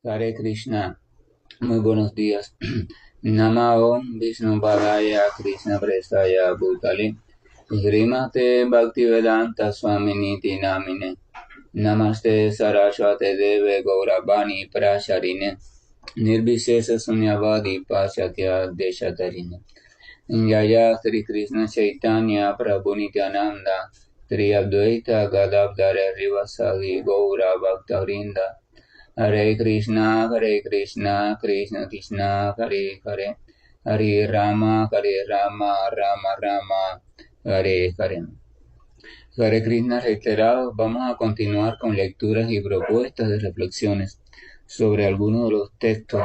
Hare Krishna, muy buenos días. Namah Vishnu Padaya Krishna Prestaya Bhutale Srimate Bhaktivedanta Swaminiti Namine Namaste Saraswate Deve Gauravani Prasharine Nirvishesha Sunyavadi Paschatya Deshatarine Jaya Sri Krishna Chaitanya Prabhu Nityananda Sri Advaita Gadadhara Rivasali Gaura Bhaktarinda Hare Krishna, Krishna Krishna, Hare Hare, Hare Rama, Rama Rama, Hare Hare. Hare Krishna reiterados, vamos a continuar con lecturas y propuestas de reflexiones sobre algunos de los textos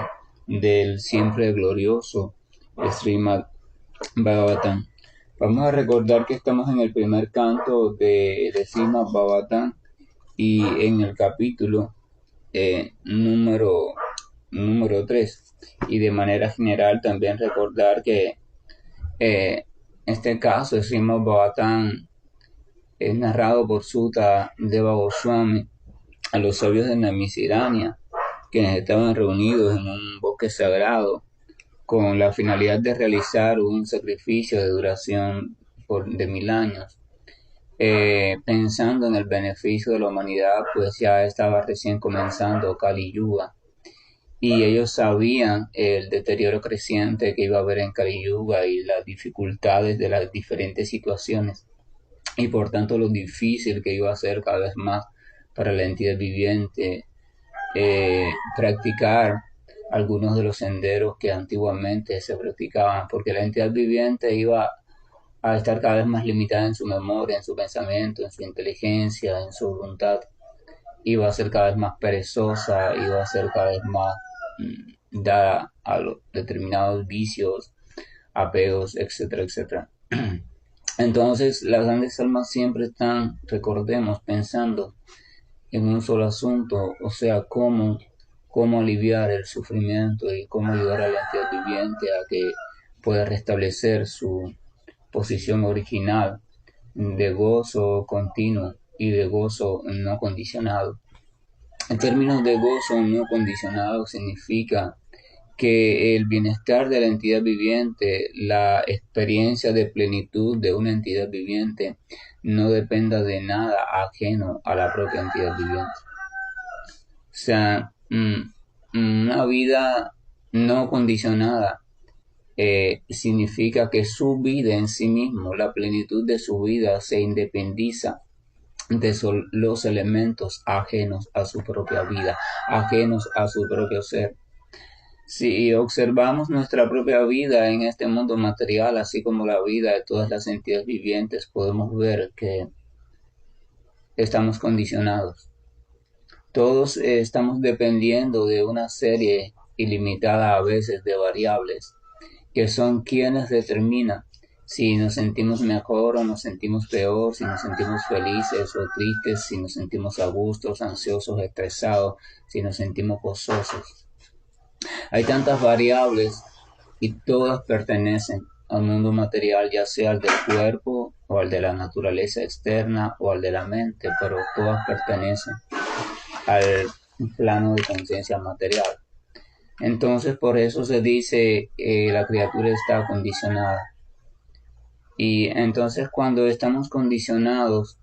del siempre glorioso Srimad Bhagavatam. Vamos a recordar que estamos en el primer canto de Srimad Bhagavatam y en el capítulo número 3. Y de manera general también recordar que este caso de Srimad Bhagavatam es narrado por Sutta Deva Goswami a los sabios de Naimisiranya, quienes estaban reunidos en un bosque sagrado con la finalidad de realizar un sacrificio de duración de 1000 años. Pensando en el beneficio de la humanidad, pues ya estaba recién comenzando Kali Yuga y ellos sabían el deterioro creciente que iba a haber en Kali Yuga y las dificultades de las diferentes situaciones y por tanto lo difícil que iba a ser cada vez más para la entidad viviente practicar algunos de los senderos que antiguamente se practicaban, porque la entidad viviente iba a estar cada vez más limitada en su memoria, en su pensamiento, en su inteligencia, en su voluntad. Iba a ser cada vez más perezosa, iba a ser cada vez más dada a los determinados vicios, apegos, etcétera, etcétera. Entonces, las grandes almas siempre están, recordemos, pensando en un solo asunto, o sea, cómo aliviar el sufrimiento y cómo ayudar a la entidad viviente a que pueda restablecer su posición original de gozo continuo y de gozo no condicionado. En términos de gozo no condicionado significa que el bienestar de la entidad viviente, la experiencia de plenitud de una entidad viviente, no dependa de nada ajeno a la propia entidad viviente. O sea, una vida no condicionada significa que su vida en sí mismo, la plenitud de su vida, se independiza de los elementos ajenos a su propia vida, ajenos a su propio ser. Si observamos nuestra propia vida en este mundo material, así como la vida de todas las entidades vivientes, podemos ver que estamos condicionados. Todos estamos dependiendo de una serie ilimitada a veces de variables que son quienes determinan si nos sentimos mejor o nos sentimos peor, si nos sentimos felices o tristes, si nos sentimos a gusto, ansiosos, estresados, si nos sentimos gozosos. Hay tantas variables y todas pertenecen al mundo material, ya sea al del cuerpo o al de la naturaleza externa o al de la mente, pero todas pertenecen al plano de conciencia material. Entonces, por eso se dice la criatura está condicionada. Y entonces cuando estamos condicionados,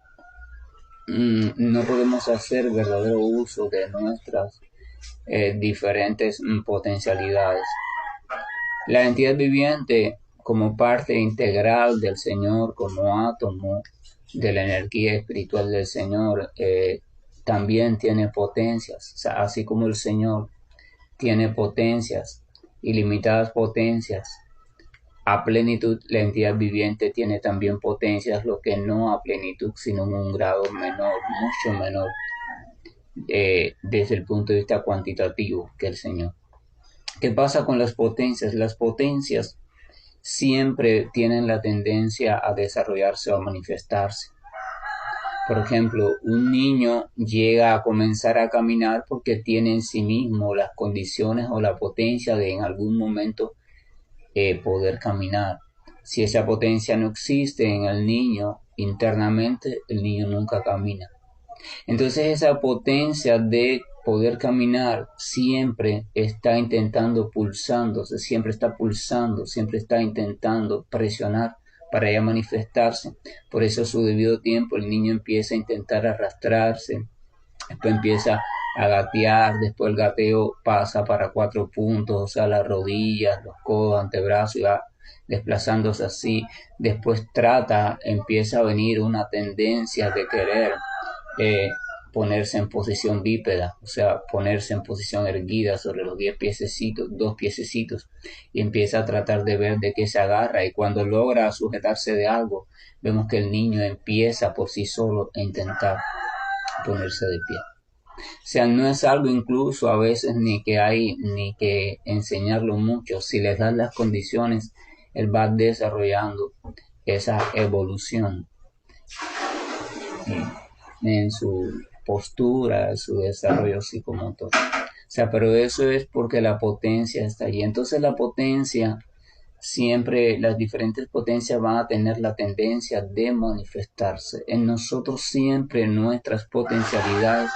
no podemos hacer verdadero uso de nuestras diferentes potencialidades. La entidad viviente, como parte integral del Señor, como átomo de la energía espiritual del Señor, también tiene potencias. O sea, así como el Señor tiene potencias, ilimitadas potencias, a plenitud la entidad viviente tiene también potencias, lo que no a plenitud, sino en un grado menor, mucho menor, desde el punto de vista cuantitativo que el Señor. ¿Qué pasa con las potencias? Las potencias siempre tienen la tendencia a desarrollarse o a manifestarse. Por ejemplo, un niño llega a comenzar a caminar porque tiene en sí mismo las condiciones o la potencia de en algún momento poder caminar. Si esa potencia no existe en el niño internamente, el niño nunca camina. Entonces esa potencia de poder caminar, siempre está intentando pulsándose, siempre está pulsando, siempre está intentando presionar para ya manifestarse. Por eso a su debido tiempo el niño empieza a intentar arrastrarse, después empieza a gatear, después el gateo pasa para 4 puntos, o sea, las rodillas, los codos, antebrazos, y va desplazándose así. Después empieza a venir una tendencia de querer eh, ponerse en posición bípeda, o sea, ponerse en posición erguida sobre los 2 piececitos, y empieza a tratar de ver de qué se agarra, y cuando logra sujetarse de algo, vemos que el niño empieza por sí solo a intentar ponerse de pie. O sea, no es algo incluso a veces ni que enseñarlo mucho. Si les das las condiciones, él va desarrollando esa evolución en su postura, su desarrollo psicomotor. O sea, pero eso es porque la potencia está allí. Entonces la potencia, siempre las diferentes potencias van a tener la tendencia de manifestarse. En nosotros siempre nuestras potencialidades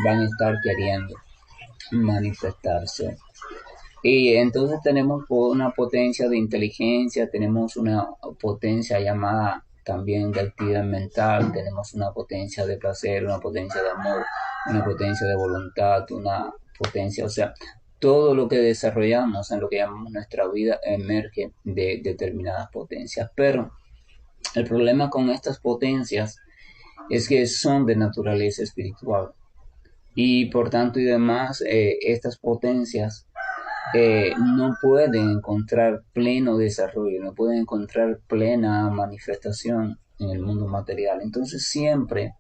van a estar queriendo manifestarse. Y entonces tenemos una potencia de inteligencia, tenemos una potencia llamada también de actividad mental, tenemos una potencia de placer, una potencia de amor, una potencia de voluntad, una potencia, o sea, todo lo que desarrollamos en lo que llamamos nuestra vida emerge de determinadas potencias. Pero el problema con estas potencias es que son de naturaleza espiritual y por tanto y demás, estas potencias no pueden encontrar pleno desarrollo, no pueden encontrar plena manifestación en el mundo material. Entonces siempre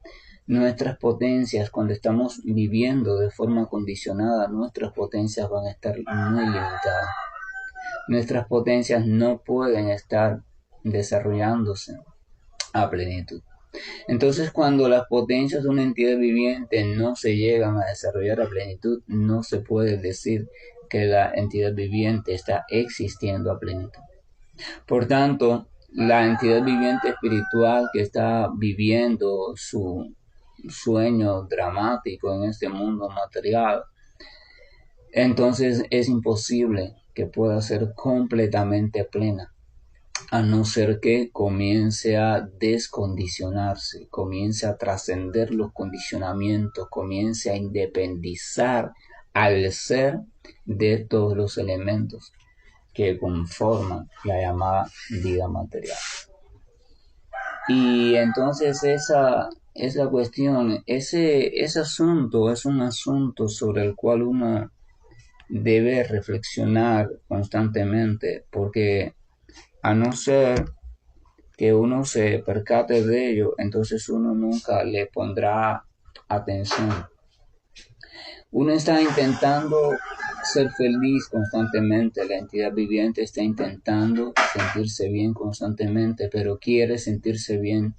nuestras potencias, cuando estamos viviendo de forma condicionada, nuestras potencias van a estar muy limitadas. Nuestras potencias no pueden estar desarrollándose a plenitud. Entonces, cuando las potencias de una entidad viviente no se llegan a desarrollar a plenitud, no se puede decir que la entidad viviente está existiendo a plenitud. Por tanto, la entidad viviente espiritual que está viviendo su sueño dramático en este mundo material, entonces es imposible que pueda ser completamente plena, a no ser que comience a descondicionarse, comience a trascender los condicionamientos, comience a independizar al ser de todos los elementos que conforman la llamada vida material. Y entonces esa es la cuestión, ese asunto es un asunto sobre el cual uno debe reflexionar constantemente, porque a no ser que uno se percate de ello, entonces uno nunca le pondrá atención. Uno está intentando ser feliz constantemente, la entidad viviente está intentando sentirse bien constantemente, pero quiere sentirse bien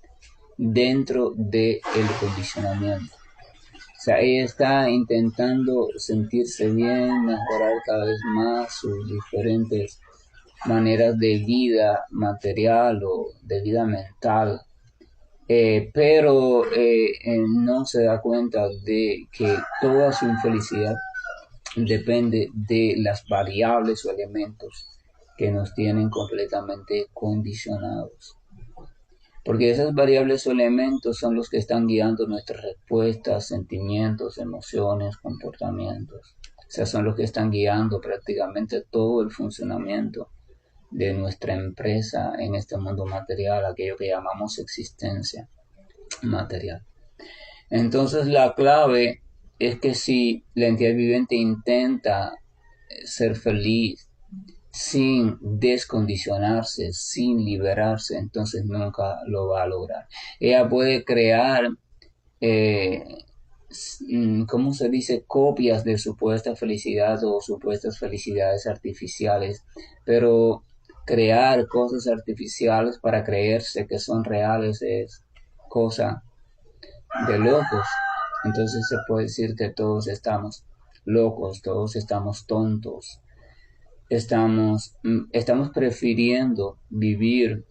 dentro del condicionamiento. O sea, ella está intentando sentirse bien, mejorar cada vez más sus diferentes maneras de vida material o de vida mental, pero no se da cuenta de que toda su infelicidad depende de las variables o elementos que nos tienen completamente condicionados. Porque esas variables o elementos son los que están guiando nuestras respuestas, sentimientos, emociones, comportamientos. O sea, son los que están guiando prácticamente todo el funcionamiento de nuestra empresa en este mundo material, aquello que llamamos existencia material. Entonces la clave es que si la entidad viviente intenta ser feliz sin descondicionarse, sin liberarse, entonces nunca lo va a lograr. Ella puede crear, ¿cómo se dice?, copias de supuesta felicidad o supuestas felicidades artificiales, pero crear cosas artificiales para creerse que son reales es cosa de locos. Entonces se puede decir que todos estamos locos, todos estamos tontos, estamos prefiriendo vivir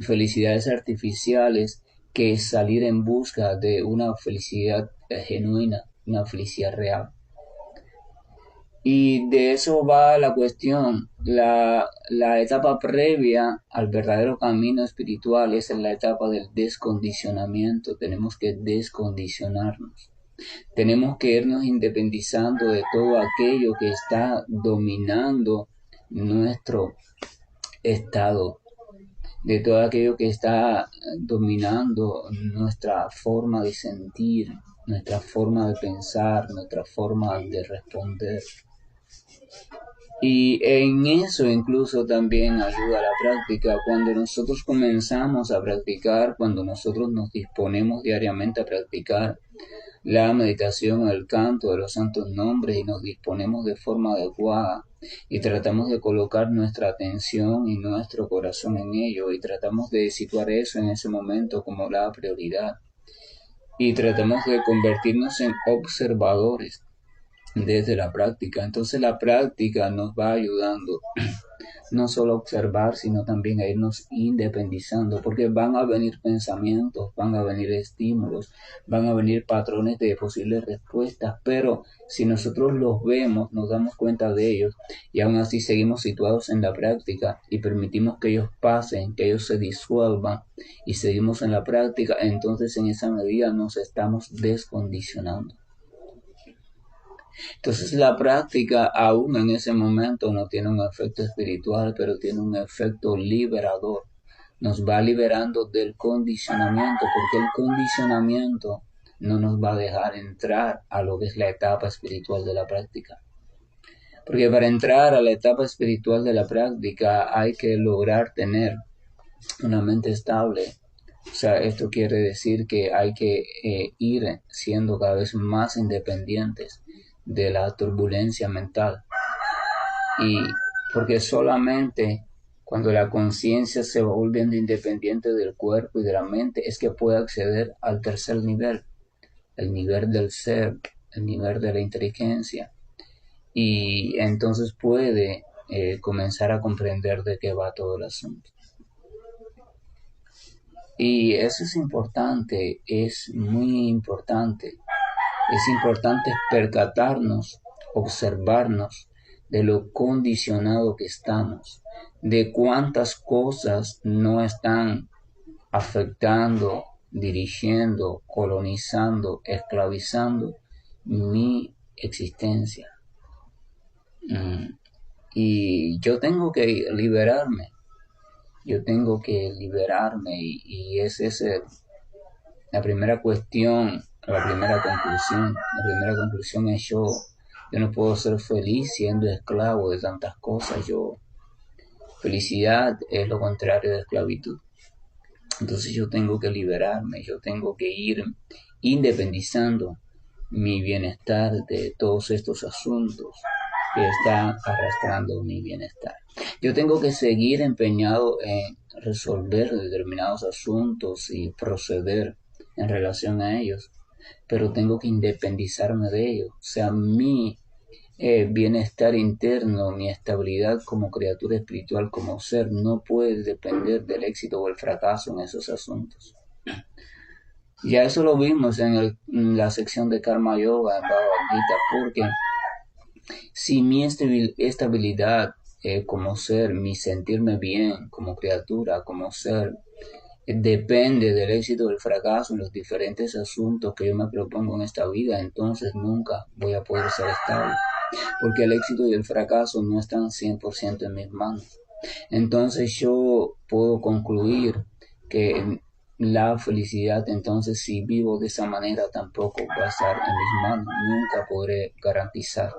felicidades artificiales que salir en busca de una felicidad genuina, una felicidad real. Y de eso va la cuestión. La etapa previa al verdadero camino espiritual es la etapa del descondicionamiento. Tenemos que descondicionarnos. Tenemos que irnos independizando de todo aquello que está dominando nuestro estado, de todo aquello que está dominando nuestra forma de sentir, nuestra forma de pensar, nuestra forma de responder. Y en eso incluso también ayuda la práctica. Cuando nosotros comenzamos a practicar, cuando nosotros nos disponemos diariamente a practicar la meditación, el canto de los santos nombres y nos disponemos de forma adecuada y tratamos de colocar nuestra atención y nuestro corazón en ello y tratamos de situar eso en ese momento como la prioridad y tratamos de convertirnos en observadores desde la práctica. Entonces la práctica nos va ayudando no solo a observar, sino también a irnos independizando, porque van a venir pensamientos, van a venir estímulos, van a venir patrones de posibles respuestas, pero si nosotros los vemos, nos damos cuenta de ellos y aún así seguimos situados en la práctica y permitimos que ellos pasen, que ellos se disuelvan y seguimos en la práctica, entonces en esa medida nos estamos descondicionando. Entonces la práctica aún en ese momento no tiene un efecto espiritual, pero tiene un efecto liberador. Nos va liberando del condicionamiento, porque el condicionamiento no nos va a dejar entrar a lo que es la etapa espiritual de la práctica. Porque para entrar a la etapa espiritual de la práctica hay que lograr tener una mente estable. O sea, esto quiere decir que hay que ir siendo cada vez más independientes de la turbulencia mental. Y porque solamente cuando la conciencia se va volviendo independiente del cuerpo y de la mente es que puede acceder al tercer nivel, el nivel del ser, el nivel de la inteligencia. Y entonces puede comenzar a comprender de qué va todo el asunto. Y eso es importante, es muy importante. Es importante percatarnos, observarnos de lo condicionado que estamos, de cuántas cosas no están afectando, dirigiendo, colonizando, esclavizando mi existencia. Y yo tengo que liberarme, y esa es la primera cuestión, la primera conclusión. La primera conclusión es yo no puedo ser feliz siendo esclavo de tantas cosas. Felicidad es lo contrario de esclavitud. Entonces yo tengo que liberarme, yo tengo que ir independizando mi bienestar de todos estos asuntos que están arrastrando mi bienestar. Yo tengo que seguir empeñado en resolver determinados asuntos y proceder en relación a ellos, pero tengo que independizarme de ellos. O sea, mi bienestar interno, mi estabilidad como criatura espiritual, como ser, no puede depender del éxito o el fracaso en esos asuntos. Ya eso lo vimos en la sección de Karma Yoga en Bhagavad Gita, porque si mi estabilidad como ser, mi sentirme bien como criatura, como ser, depende del éxito o del fracaso en los diferentes asuntos que yo me propongo en esta vida, entonces nunca voy a poder ser estable, porque el éxito y el fracaso no están 100% en mis manos. Entonces yo puedo concluir que la felicidad, entonces si vivo de esa manera, tampoco va a estar en mis manos. Nunca podré garantizar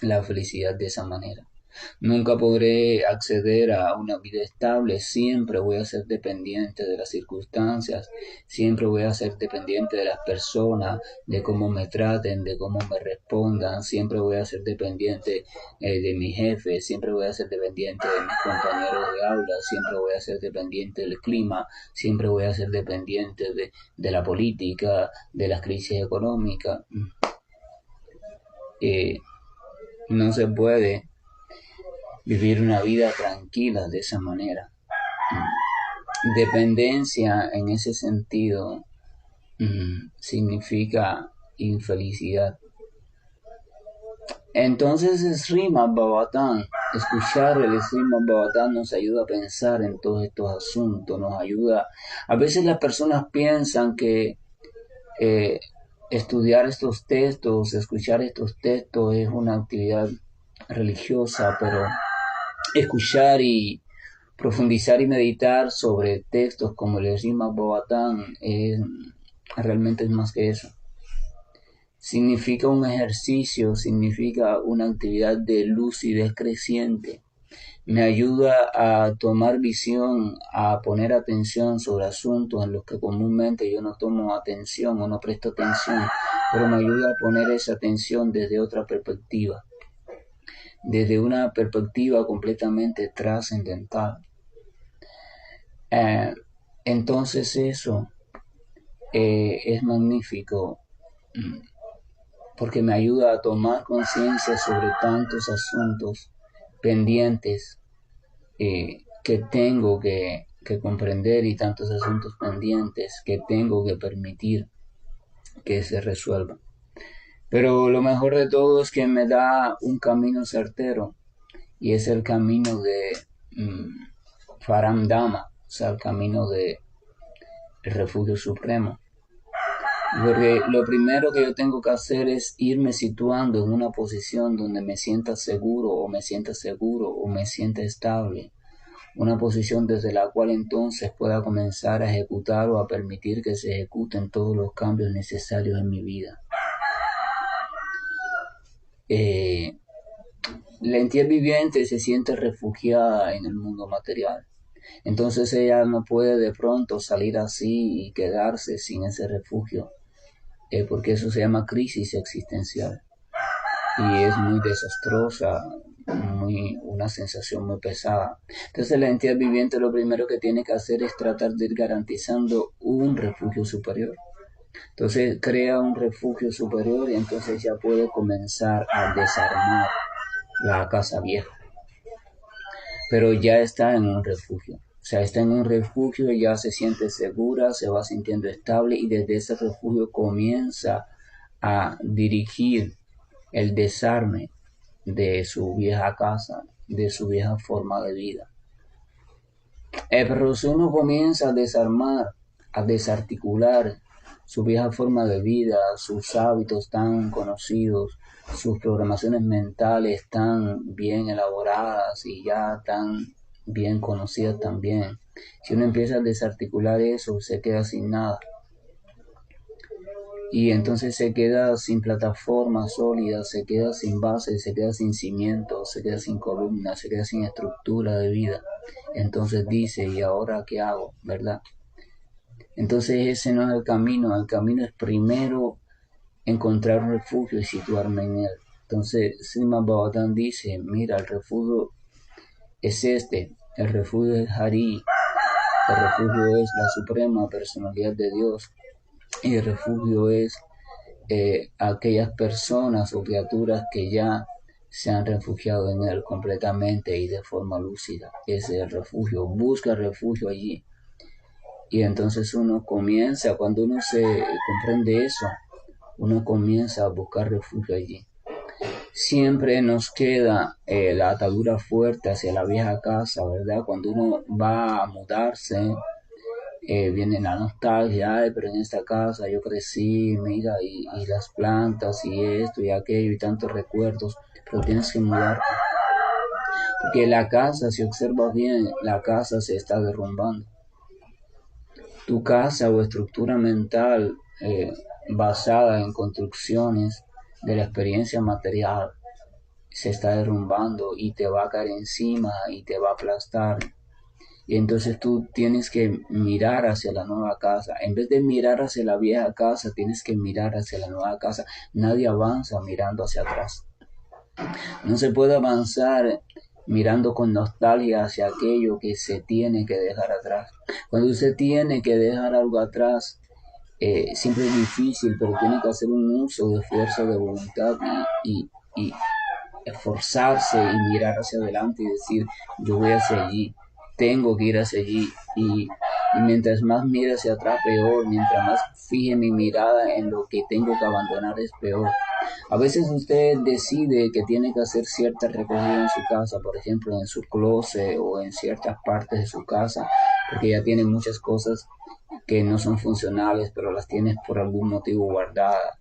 la felicidad de esa manera. Nunca podré acceder a una vida estable, siempre voy a ser dependiente de las circunstancias, siempre voy a ser dependiente de las personas, de cómo me traten, de cómo me respondan, siempre voy a ser dependiente de mi jefe, siempre voy a ser dependiente de mis compañeros de aula, siempre voy a ser dependiente del clima, siempre voy a ser dependiente de la política, de las crisis económicas. No se puede vivir una vida tranquila de esa manera. Dependencia en ese sentido significa infelicidad. Entonces el Srimad Bhagavatam, escuchar el Srimad Bhagavatam nos ayuda a pensar en todos estos asuntos, nos ayuda. A veces las personas piensan que eh, estudiar estos textos, escuchar estos textos es una actividad religiosa, pero escuchar y profundizar y meditar sobre textos como el Srimad Bhagavatam realmente es más que eso. Significa un ejercicio, significa una actividad de lucidez creciente. Me ayuda a tomar visión, a poner atención sobre asuntos en los que comúnmente yo no tomo atención o no presto atención, pero me ayuda a poner esa atención desde otra perspectiva, desde una perspectiva completamente trascendental. Entonces eso es magnífico, porque me ayuda a tomar conciencia sobre tantos asuntos pendientes que tengo que comprender y tantos asuntos pendientes que tengo que permitir que se resuelvan. Pero lo mejor de todo es que me da un camino certero, y es el camino de Paramdhama, o sea, el camino del refugio supremo. Porque lo primero que yo tengo que hacer es irme situando en una posición donde me sienta seguro o me sienta estable. Una posición desde la cual entonces pueda comenzar a ejecutar o a permitir que se ejecuten todos los cambios necesarios en mi vida. La entidad viviente se siente refugiada en el mundo material. Entonces ella no puede de pronto salir así y quedarse sin ese refugio, porque eso se llama crisis existencial y es muy desastrosa, una sensación muy pesada. Entonces la entidad viviente lo primero que tiene que hacer es tratar de ir garantizando un refugio superior. Entonces crea un refugio superior y entonces ya puede comenzar a desarmar la casa vieja. Pero ya está en un refugio. O sea, está en un refugio y ya se siente segura, se va sintiendo estable y desde ese refugio comienza a dirigir el desarme de su vieja casa, de su vieja forma de vida. Pero si uno comienza a desarmar, a desarticular su vieja forma de vida, sus hábitos tan conocidos, sus programaciones mentales tan bien elaboradas y ya tan bien conocidas también, si uno empieza a desarticular eso, se queda sin nada. Y entonces se queda sin plataforma sólida, se queda sin base, se queda sin cimientos, se queda sin columna, se queda sin estructura de vida. Entonces dice, ¿y ahora qué hago? ¿Verdad? Entonces ese no es el camino es primero encontrar un refugio y situarme en él. Entonces Srimad Bhagavatam dice, mira, el refugio es el refugio es Hari, el refugio es la suprema personalidad de Dios, y el refugio es aquellas personas o criaturas que ya se han refugiado en él completamente y de forma lúcida. Ese es el refugio, busca refugio allí. Y entonces uno comienza, cuando uno se comprende eso, uno comienza a buscar refugio allí. Siempre nos queda la atadura fuerte hacia la vieja casa, ¿verdad? Cuando uno va a mudarse, viene la nostalgia, pero en esta casa yo crecí, mira, y las plantas, y esto, y aquello, y tantos recuerdos, pero tienes que mudarte. Porque la casa, si observas bien, la casa se está derrumbando. Tu casa o estructura mental basada en construcciones de la experiencia material se está derrumbando y te va a caer encima y te va a aplastar. Y entonces tú tienes que mirar hacia la nueva casa. En vez de mirar hacia la vieja casa, tienes que mirar hacia la nueva casa. Nadie avanza mirando hacia atrás. No se puede avanzar mirando con nostalgia hacia aquello que se tiene que dejar atrás. Cuando usted tiene que dejar algo atrás, siempre es difícil, pero tiene que hacer un uso de fuerza de voluntad y esforzarse y mirar hacia adelante y decir, yo voy hacia allí, tengo que ir hacia allí, y Y mientras más mire hacia atrás, peor. Mientras más fije mi mirada en lo que tengo que abandonar, es peor. A veces usted decide que tiene que hacer cierta recogida en su casa, por ejemplo, en su closet o en ciertas partes de su casa, porque ya tiene muchas cosas que no son funcionales, pero las tienes por algún motivo guardadas,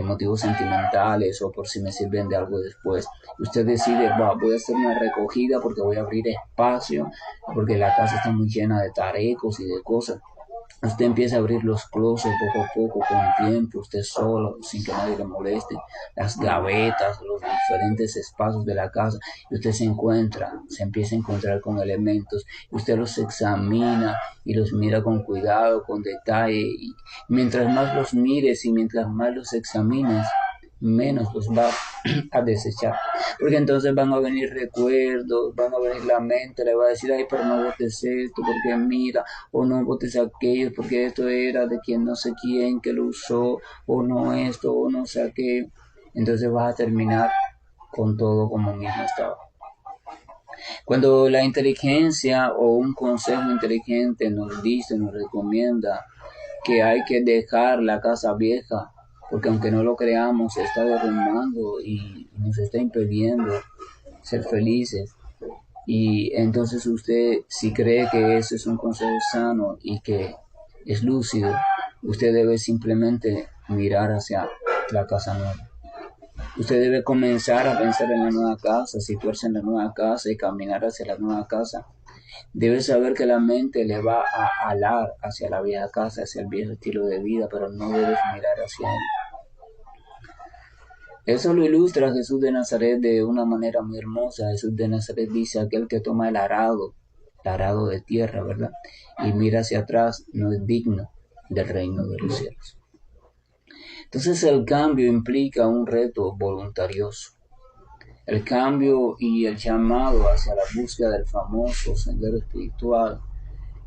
motivos sentimentales o por si me sirven de algo después. Usted decide, voy a hacer una recogida porque voy a abrir espacio, porque la casa está muy llena de tarecos y de cosas. Usted empieza a abrir los closets poco a poco, con tiempo, usted solo, sin que nadie le moleste, las gavetas, los diferentes espacios de la casa, y usted se empieza a encontrar con elementos, y usted los examina y los mira con cuidado, con detalle, y mientras más los mires y mientras más los examines, menos los va a desechar, porque entonces van a venir recuerdos, van a venir la mente, le va a decir, ay, pero no botes esto, porque mira, o no botes aquello, porque esto era de quien no sé quién que lo usó, o no esto, o no sé qué. Entonces vas a terminar con todo como mismo estaba. Cuando la inteligencia o un consejo inteligente nos dice, nos recomienda que hay que dejar la casa vieja, porque aunque no lo creamos, se está derrumbando y nos está impidiendo ser felices. Y entonces usted, si cree que eso es un consejo sano y que es lúcido, usted debe simplemente mirar hacia la casa nueva. Usted debe comenzar a pensar en la nueva casa, situarse en la nueva casa y caminar hacia la nueva casa. Debe saber que la mente le va a alar hacia la vieja casa, hacia el viejo estilo de vida, pero no debes mirar hacia él. Eso lo ilustra Jesús de Nazaret de una manera muy hermosa. Jesús de Nazaret dice, aquel que toma el arado de tierra, ¿verdad? Y mira hacia atrás, no es digno del reino de los cielos. Entonces el cambio implica un reto voluntarioso. El cambio y el llamado hacia la búsqueda del famoso sendero espiritual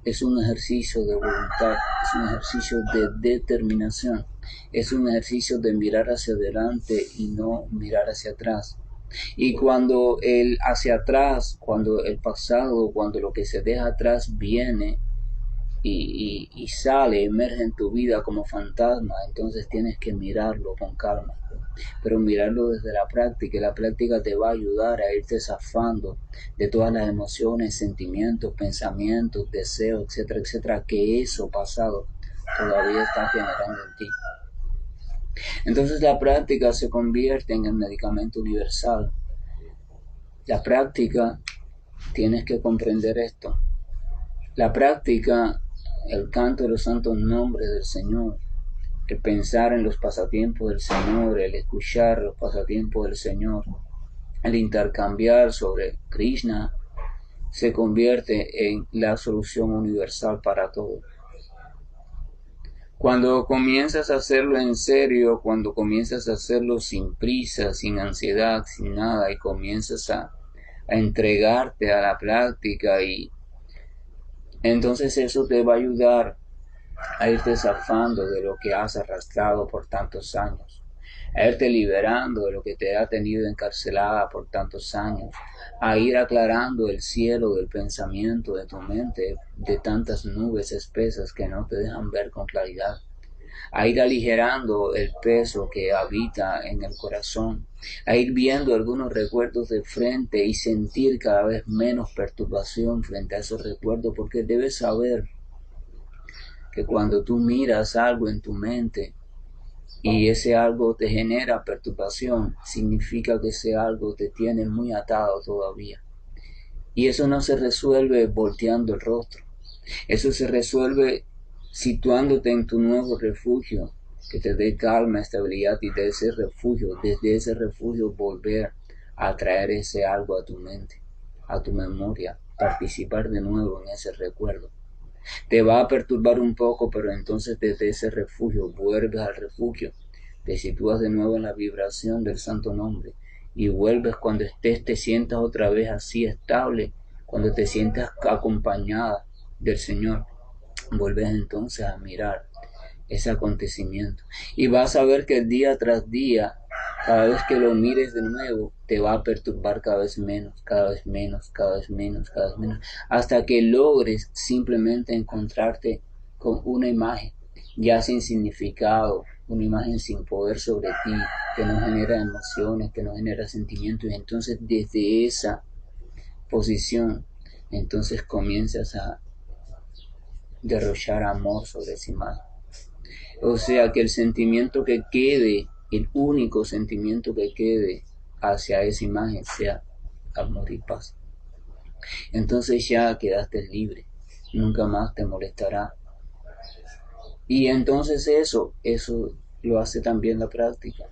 es un ejercicio de voluntad, es un ejercicio de determinación, es un ejercicio de mirar hacia adelante y no mirar hacia atrás. Y cuando el hacia atrás, cuando el pasado, cuando lo que se deja atrás viene y sale, emerge en tu vida como fantasma, entonces tienes que mirarlo con calma, pero mirarlo desde la práctica, y la práctica te va a ayudar a irte zafando de todas las emociones, sentimientos, pensamientos, deseos, etcétera, etcétera, que eso pasado todavía está generando en ti. Entonces la práctica se convierte en el medicamento universal. La práctica, tienes que comprender esto, la práctica, el canto de los santos nombres del Señor, el pensar en los pasatiempos del Señor, el escuchar los pasatiempos del Señor, el intercambiar sobre Krishna, se convierte en la solución universal para todo. Cuando comienzas a hacerlo en serio, cuando comienzas a hacerlo sin prisa, sin ansiedad, sin nada, y comienzas a entregarte a la práctica, y entonces eso te va a ayudar a irte zafando de lo que has arrastrado por tantos años, a irte liberando de lo que te ha tenido encarcelada por tantos años, a ir aclarando el cielo del pensamiento de tu mente de tantas nubes espesas que no te dejan ver con claridad, a ir aligerando el peso que habita en el corazón, a ir viendo algunos recuerdos de frente y sentir cada vez menos perturbación frente a esos recuerdos, porque debes saber que cuando tú miras algo en tu mente y ese algo te genera perturbación, significa que ese algo te tiene muy atado todavía. Y eso no se resuelve volteando el rostro. Eso se resuelve situándote en tu nuevo refugio, que te dé calma, estabilidad, y de ese refugio, desde ese refugio volver a traer ese algo a tu mente, a tu memoria, participar de nuevo en ese recuerdo. Te va a perturbar un poco, pero entonces desde ese refugio vuelves al refugio, te sitúas de nuevo en la vibración del santo nombre y vuelves cuando te sientas otra vez así estable, cuando te sientas acompañada del Señor, vuelves entonces a mirar ese acontecimiento y vas a ver que día tras día Cada vez que lo mires de nuevo, te va a perturbar cada vez menos, cada vez menos, cada vez menos, cada vez menos, hasta que logres simplemente encontrarte con una imagen, ya sin significado, una imagen sin poder sobre ti, que no genera emociones, que no genera sentimientos, y entonces desde esa posición, entonces comienzas a derrochar amor sobre esa imagen. O sea, que el sentimiento que quede, el único sentimiento que quede hacia esa imagen sea amor y paz. Entonces ya quedaste libre, nunca más te molestará. Y entonces eso lo hace también la práctica.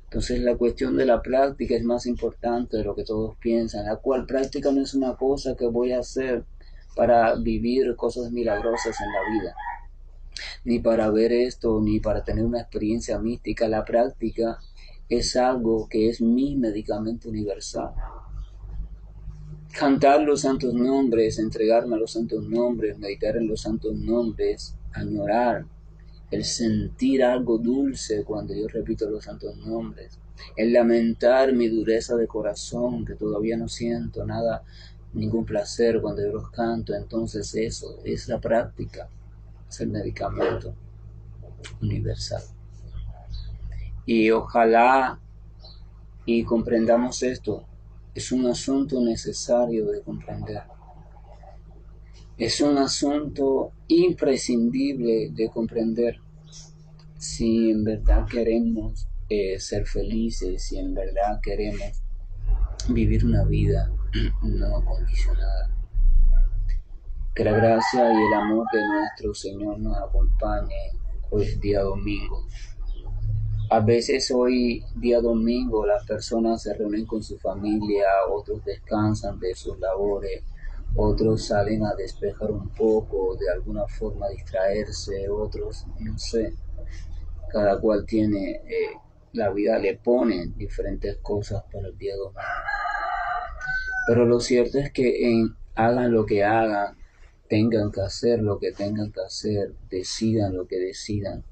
Entonces la cuestión de la práctica es más importante de lo que todos piensan, la cual práctica no es una cosa que voy a hacer para vivir cosas milagrosas en la vida, ni para ver esto, ni para tener una experiencia mística. La práctica es algo que es mi medicamento universal. Cantar los santos nombres, entregarme a los santos nombres, meditar en los santos nombres, añorar, el sentir algo dulce cuando yo repito los santos nombres, el lamentar mi dureza de corazón, que todavía no siento nada, ningún placer cuando yo los canto. Entonces eso es la práctica, es el medicamento universal. Y ojalá y comprendamos esto. Es un asunto necesario de comprender. Es un asunto imprescindible de comprender. Si en verdad queremos ser felices, si en verdad queremos vivir una vida no condicionada. Que la gracia y el amor de nuestro Señor nos acompañe. Hoy es día domingo. A veces hoy, día domingo, las personas se reúnen con su familia, otros descansan de sus labores, otros salen a despejar un poco, de alguna forma distraerse, otros, no sé, cada cual tiene, la vida le pone diferentes cosas para el día domingo. Pero lo cierto es que hagan lo que hagan, tengan que hacer lo que tengan que hacer, decidan lo que decidan,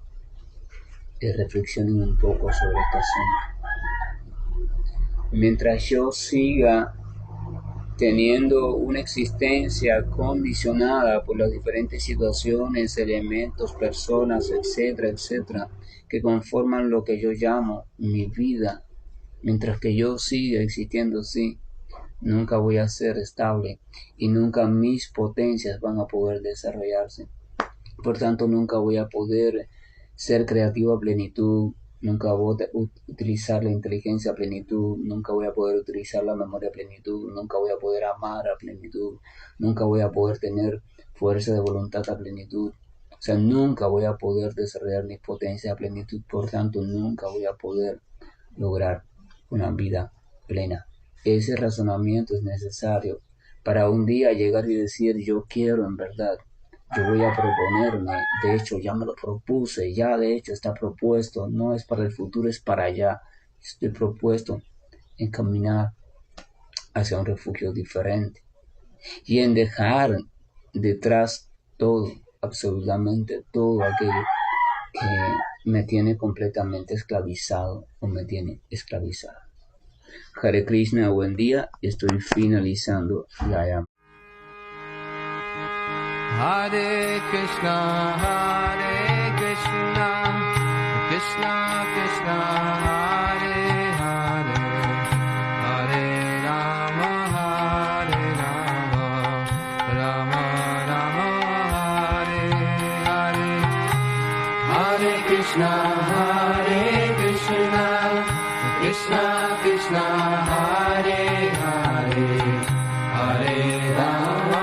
reflexionen un poco sobre este asunto. Mientras yo siga teniendo una existencia condicionada por las diferentes situaciones, elementos, personas, etcétera, etcétera, que conforman lo que yo llamo mi vida, mientras que yo siga existiendo así, nunca voy a ser estable y nunca mis potencias van a poder desarrollarse. Por tanto, nunca voy a poder ser creativo a plenitud, nunca voy a utilizar la inteligencia a plenitud, nunca voy a poder utilizar la memoria a plenitud, nunca voy a poder amar a plenitud, nunca voy a poder tener fuerza de voluntad a plenitud. O sea, nunca voy a poder desarrollar mis potencias a plenitud, por tanto, nunca voy a poder lograr una vida plena. Ese razonamiento es necesario para un día llegar y decir, yo quiero en verdad, yo voy a proponerme, de hecho ya me lo propuse, ya de hecho está propuesto, no es para el futuro, es para allá. Estoy propuesto en caminar hacia un refugio diferente y en dejar detrás todo, absolutamente todo aquello que me tiene completamente esclavizado o me tiene esclavizado. Hare Krishna, buen día, estoy finalizando la llamada. Hare Krishna, Krishna Krishna, Hare Hare, Hare Rama, Rama Rama, Hare Hare. Hare Krishna, Krishna Krishna, Hare Hare, Hare Rama,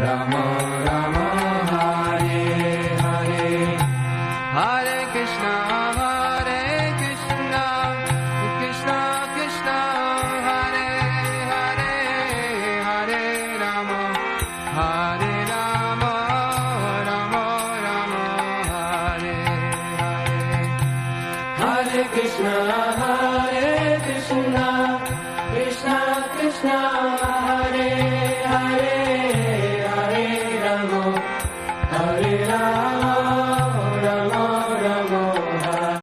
Rama Rama, Hare Hare. Hare Krishna, Krishna Krishna, Hare Hare, Hare Rama, Rama Rama, Hare Hare. Hare Krishna, Krishna Krishna,